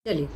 चलिए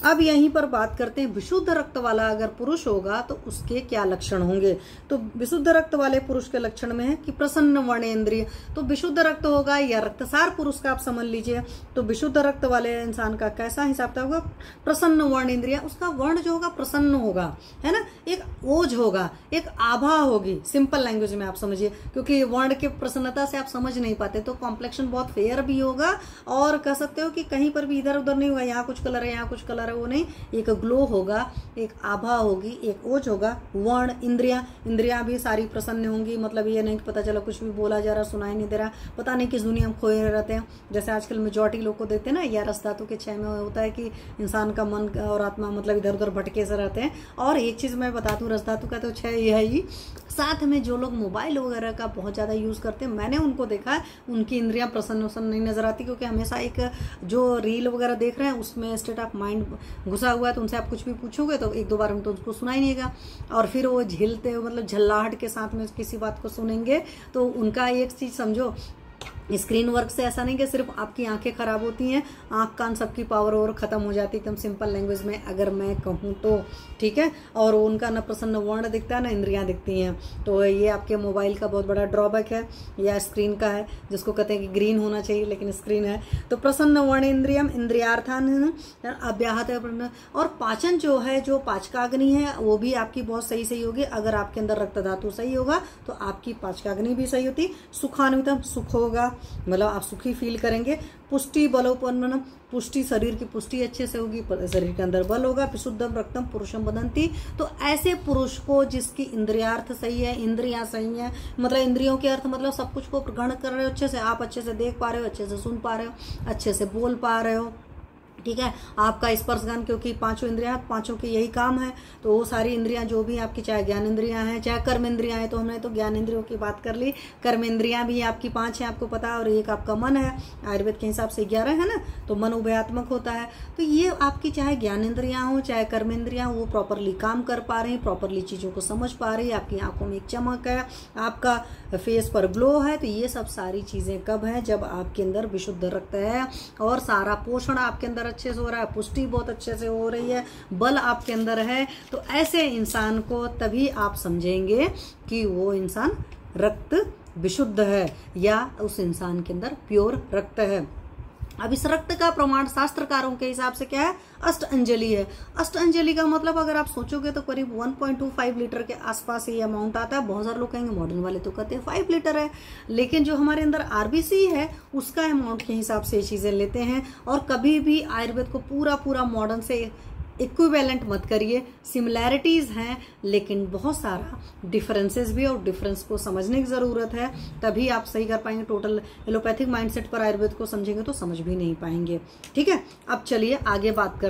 अब यहीं पर बात करते हैं, विशुद्ध रक्त वाला अगर पुरुष होगा तो उसके क्या लक्षण होंगे। तो विशुद्ध रक्त वाले पुरुष के लक्षण में है कि प्रसन्न वर्णेंद्रिय। तो विशुद्ध रक्त होगा या रक्तसार पुरुष का आप समझ लीजिए, तो विशुद्ध रक्त वाले इंसान का कैसा हिसाब होगा, प्रसन्न वर्णेंद्रिय, उसका वर्ण जो होगा प्रसन्न होगा, है ना, एक ओज होगा, एक आभा होगी, सिंपल लैंग्वेज में आप समझिए, क्योंकि वर्ण के प्रसन्नता से आप समझ नहीं पाते। तो कॉम्प्लेक्शन बहुत फेयर भी होगा और कह सकते हो कि कहीं पर भी इधर उधर नहीं होगा, यहाँ कुछ कलर है यहाँ कुछ कलर है, वो नहीं, एक ग्लो होगा, एक आभा होगी, एक ओज होगा। वर्ण, इंद्रियां भी सारी प्रसन्न होंगी, मतलब ये नहीं कि पता चला कुछ भी बोला जा रहा, सुनाई नहीं दे रहा, पता नहीं किस दुनिया में खोए रहते हैं। जैसे आजकल मेजॉरिटी लोग को देखते हैं ना, या रस धातु के क्षय में होता है कि इंसान का मन और आत्मा मतलब इधर उधर भटके से रहते हैं। और एक चीज मैं बता दूं, रस धातु का तो क्षय यह है ही, साथ में जो लोग मोबाइल वगैरह का बहुत ज्यादा यूज करते हैं, मैंने उनको देखा है, उनकी इंद्रियां प्रसन्न नहीं नजर आती, क्योंकि हमेशा एक जो रील वगैरह देख रहे हैं उसमें स्टेट ऑफ माइंड घुसा हुआ है। तो उनसे आप कुछ भी पूछोगे तो एक दो बार में तो उनको सुनाई नहीं देगा, और फिर वो झेलते मतलब झल्लाहट के साथ में किसी बात को सुनेंगे। तो उनका एक चीज समझो, स्क्रीन वर्क से ऐसा नहीं कि सिर्फ आपकी आंखें खराब होती हैं, आंख कान सबकी पावर और खत्म हो जाती है, एकदम सिंपल लैंग्वेज में अगर मैं कहूँ तो, ठीक है। और उनका न प्रसन्न वर्ण दिखता है ना इंद्रियां दिखती हैं। तो ये आपके मोबाइल का बहुत बड़ा ड्रॉबैक है, या स्क्रीन का है, जिसको कहते हैं कि ग्रीन होना चाहिए लेकिन स्क्रीन है। तो प्रसन्न वर्ण इंद्रियम इंद्रियार्थान अव्याहत है। और पाचन जो है, जो पाचकाग्नि है, वो भी आपकी बहुत सही सही होगी। अगर आपके अंदर रक्त धातु सही होगा तो आपकी पाचकाग्नि भी सही होती। सुखान्वितम, सुख होगा, मतलब आप सुखी फील करेंगे। पुष्टि बलोपन्न, पुष्टि, शरीर की पुष्टि अच्छे से होगी, शरीर के अंदर बल होगा। विशुद्धम रक्तम पुरुषम बदंती। तो ऐसे पुरुष को जिसकी इंद्रियार्थ सही है, इंद्रियां सही है, मतलब इंद्रियों के अर्थ मतलब सब कुछ को ग्रहण कर रहे हो अच्छे से, आप अच्छे से देख पा रहे हो, अच्छे से सुन पा रहे हो, अच्छे से बोल पा रहे हो, ठीक है। आपका स्पर्शगान, क्योंकि पांचों इंद्रियां, पांचों के यही काम है, तो वो सारी इंद्रियां जो भी आपकी, चाहे ज्ञान इंद्रियां हैं चाहे कर्म इंद्रियां हैं, तो हमने तो ज्ञान इंद्रियों की बात कर ली, कर्म इंद्रियां भी आपकी 5 हैं आपको पता, और एक आपका मन है, आयुर्वेद के हिसाब से 11 है ना, तो मन उभयात्मक होता है। तो ये आपकी चाहे ज्ञान इंद्रियां हो चाहे कर्म इंद्रियां हो, वो प्रॉपरली काम कर पा रही, प्रॉपरली चीजों को समझ पा रही, आपकी आंखों में एक चमक है, आपका फेस पर ग्लो है। तो ये सब सारी चीजें कब है, जब आपके अंदर विशुद्ध रक्त है और सारा पोषण आपके अंदर अच्छे से हो रहा है, पुष्टि बहुत अच्छे से हो रही है, बल आपके अंदर है। तो ऐसे इंसान को तभी आप समझेंगे कि वो इंसान रक्त विशुद्ध है, या उस इंसान के अंदर प्योर रक्त है। अब इस रक्त का प्रमाण शास्त्रकारों के हिसाब से क्या है, अष्ट अंजलि है। अष्ट अंजलि का मतलब अगर आप सोचोगे तो करीब 1.25 लीटर के आसपास ये अमाउंट आता है। बहुत सारे लोग कहेंगे, मॉडर्न वाले तो कहते हैं 5 लीटर है, लेकिन जो हमारे अंदर आरबीसी है उसका अमाउंट के हिसाब से ये चीजें लेते हैं। और कभी भी आयुर्वेद को पूरा मॉडर्न से इक्विवेलेंट मत करिए, सिमिलैरिटीज हैं लेकिन बहुत सारा डिफरेंसेस भी, और डिफरेंस को समझने की जरूरत है, तभी आप सही कर पाएंगे। टोटल एलोपैथिक माइंडसेट पर आयुर्वेद को समझेंगे तो समझ भी नहीं पाएंगे, ठीक है। अब चलिए आगे बात कर